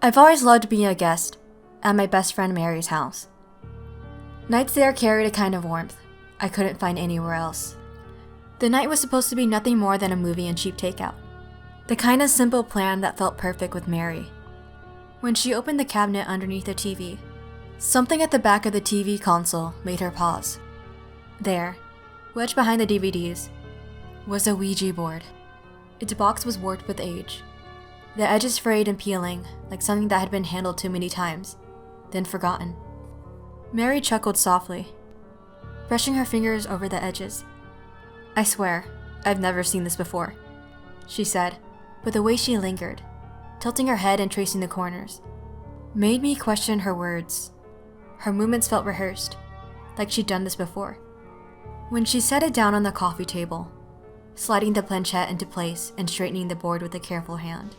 I've always loved being a guest at my best friend Mary's house. Nights there carried a kind of warmth I couldn't find anywhere else. The night was supposed to be nothing more than a movie and cheap takeout. The kind of simple plan that felt perfect with Mary. When she opened the cabinet underneath the TV, something at the back of the TV console made her pause. There, wedged behind the DVDs, was a Ouija board. Its box was warped with age, the edges frayed and peeling like something that had been handled too many times, then forgotten. Mary chuckled softly, brushing her fingers over the edges. "I swear, I've never seen this before," she said, but the way she lingered, tilting her head and tracing the corners, made me question her words. Her movements felt rehearsed, like she'd done this before. When she set it down on the coffee table, sliding the planchette into place and straightening the board with a careful hand,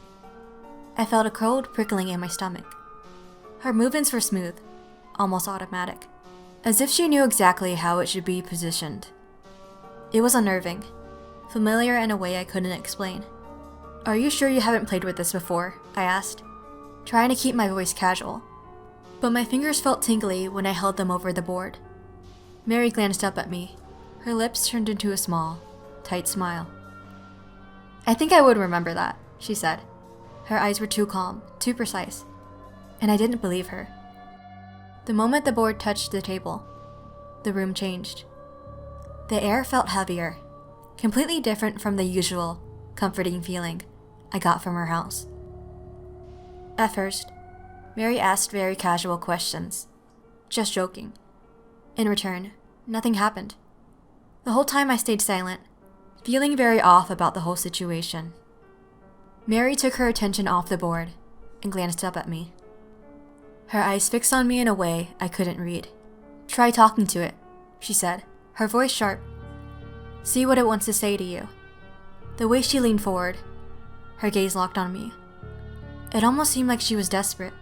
I felt a cold prickling in my stomach. Her movements were smooth, almost automatic, as if she knew exactly how it should be positioned. It was unnerving, familiar in a way I couldn't explain. "Are you sure you haven't played with this before?" I asked, trying to keep my voice casual. But my fingers felt tingly when I held them over the board. Mary glanced up at me, her lips turned into a small, tight smile. "I think I would remember that," she said. Her eyes were too calm, too precise, and I didn't believe her. The moment the board touched the table, the room changed. The air felt heavier, completely different from the usual, comforting feeling I got from her house. At first, Mary asked very casual questions, just joking. In return, nothing happened. The whole time I stayed silent, feeling very off about the whole situation. Mary took her attention off the board and glanced up at me. Her eyes fixed on me in a way I couldn't read. "Try talking to it," she said, her voice sharp. "See what it wants to say to you." The way she leaned forward, her gaze locked on me. It almost seemed like she was desperate.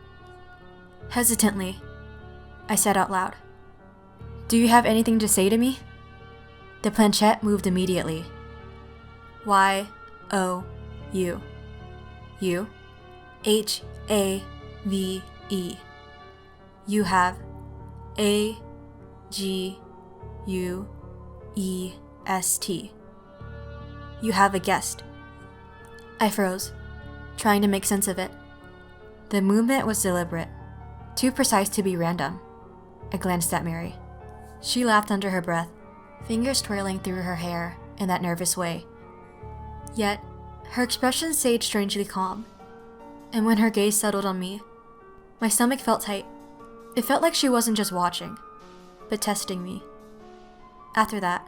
Hesitantly, I said out loud, "Do you have anything to say to me?" The planchette moved immediately. Y-O-U. You? H-A-V-E. You have A-G-U-E-S-T. You have a guest. I froze, trying to make sense of it. The movement was deliberate, too precise to be random. I glanced at Mary. She laughed under her breath, fingers twirling through her hair in that nervous way. Yet, her expression stayed strangely calm, and when her gaze settled on me, my stomach felt tight. It felt like she wasn't just watching, but testing me. After that,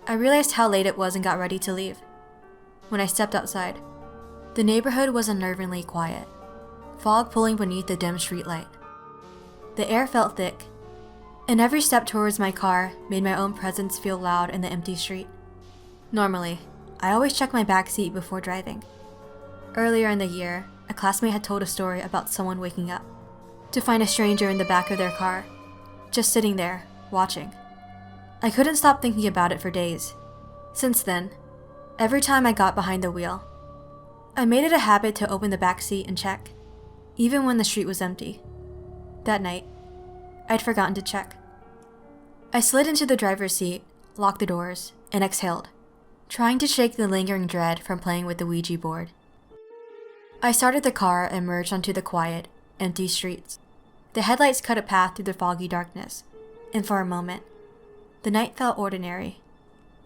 I realized how late it was and got ready to leave. When I stepped outside, the neighborhood was unnervingly quiet, fog pulling beneath the dim streetlight. The air felt thick, and every step towards my car made my own presence feel loud in the empty street. Normally, I always check my back seat before driving. Earlier in the year, a classmate had told a story about someone waking up to find a stranger in the back of their car, just sitting there, watching. I couldn't stop thinking about it for days. Since then, every time I got behind the wheel, I made it a habit to open the back seat and check, even when the street was empty. That night, I'd forgotten to check. I slid into the driver's seat, locked the doors, and exhaled, trying to shake the lingering dread from playing with the Ouija board. I started the car and merged onto the quiet, empty streets. The headlights cut a path through the foggy darkness, and for a moment, the night felt ordinary.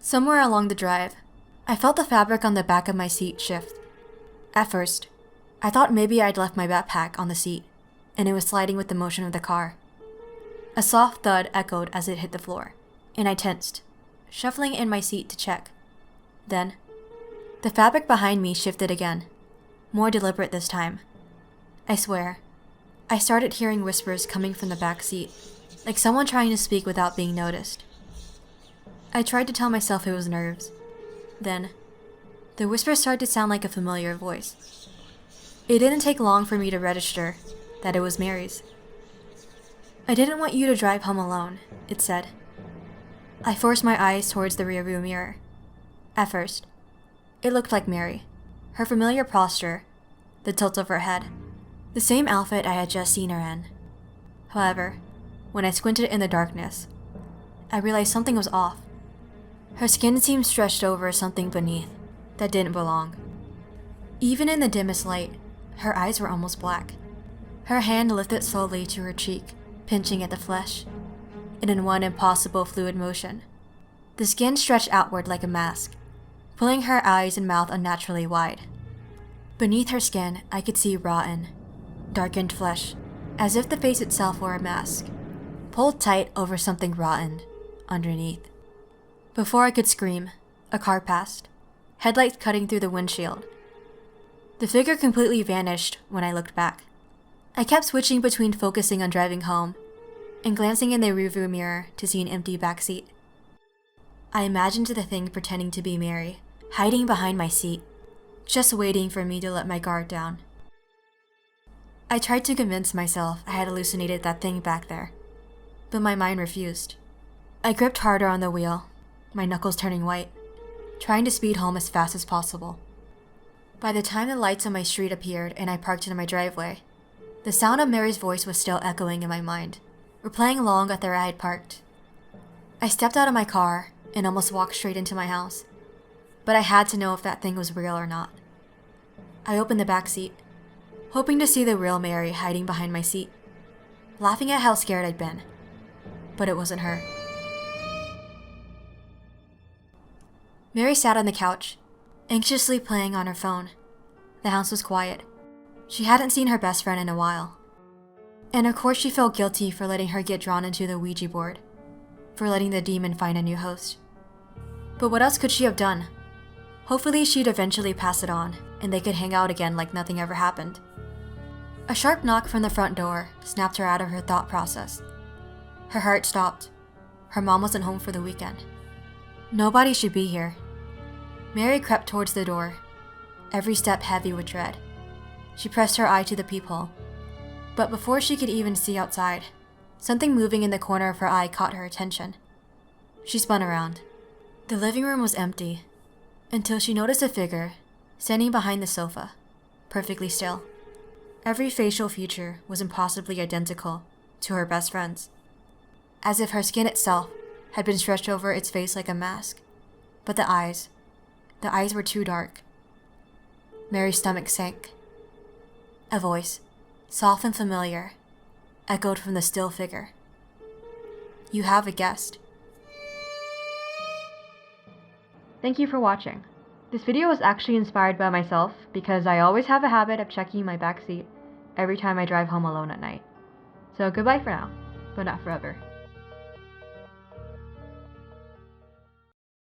Somewhere along the drive, I felt the fabric on the back of my seat shift. At first, I thought maybe I'd left my backpack on the seat, and it was sliding with the motion of the car. A soft thud echoed as it hit the floor, and I tensed, shuffling in my seat to check. Then, the fabric behind me shifted again, more deliberate this time. I swear, I started hearing whispers coming from the back seat, like someone trying to speak without being noticed. I tried to tell myself it was nerves. Then, the whispers started to sound like a familiar voice. It didn't take long for me to register that it was Mary's. "I didn't want you to drive home alone," it said. I forced my eyes towards the rearview mirror. At first, it looked like Mary, her familiar posture, the tilt of her head. The same outfit I had just seen her in. However, when I squinted in the darkness, I realized something was off. Her skin seemed stretched over something beneath that didn't belong. Even in the dimmest light, her eyes were almost black. Her hand lifted slowly to her cheek, pinching at the flesh, and in one impossible fluid motion, the skin stretched outward like a mask, pulling her eyes and mouth unnaturally wide. Beneath her skin, I could see rotten, darkened flesh, as if the face itself were a mask, pulled tight over something rotten underneath. Before I could scream, a car passed, headlights cutting through the windshield. The figure completely vanished when I looked back. I kept switching between focusing on driving home and glancing in the rearview mirror to see an empty backseat. I imagined the thing pretending to be Mary, hiding behind my seat, just waiting for me to let my guard down. I tried to convince myself I had hallucinated that thing back there, but my mind refused. I gripped harder on the wheel, my knuckles turning white, trying to speed home as fast as possible. By the time the lights on my street appeared and I parked in my driveway, the sound of Mary's voice was still echoing in my mind, replaying along at where I had parked. I stepped out of my car and almost walked straight into my house, but I had to know if that thing was real or not. I opened the back seat, hoping to see the real Mary hiding behind my seat, laughing at how scared I'd been, but it wasn't her. Mary sat on the couch, anxiously playing on her phone. The house was quiet. She hadn't seen her best friend in a while. And of course she felt guilty for letting her get drawn into the Ouija board, for letting the demon find a new host. But what else could she have done? Hopefully she'd eventually pass it on, and they could hang out again like nothing ever happened. A sharp knock from the front door snapped her out of her thought process. Her heart stopped. Her mom wasn't home for the weekend. Nobody should be here. Mary crept towards the door, every step heavy with dread. She pressed her eye to the peephole, but before she could even see outside, something moving in the corner of her eye caught her attention. She spun around. The living room was empty, until she noticed a figure standing behind the sofa, perfectly still. Every facial feature was impossibly identical to her best friend's, as if her skin itself had been stretched over its face like a mask. But the eyes were too dark. Mary's stomach sank. A voice, soft and familiar, echoed from the still figure. "You have a guest." Thank you for watching. This video was actually inspired by myself because I always have a habit of checking my backseat every time I drive home alone at night. So goodbye for now, but not forever.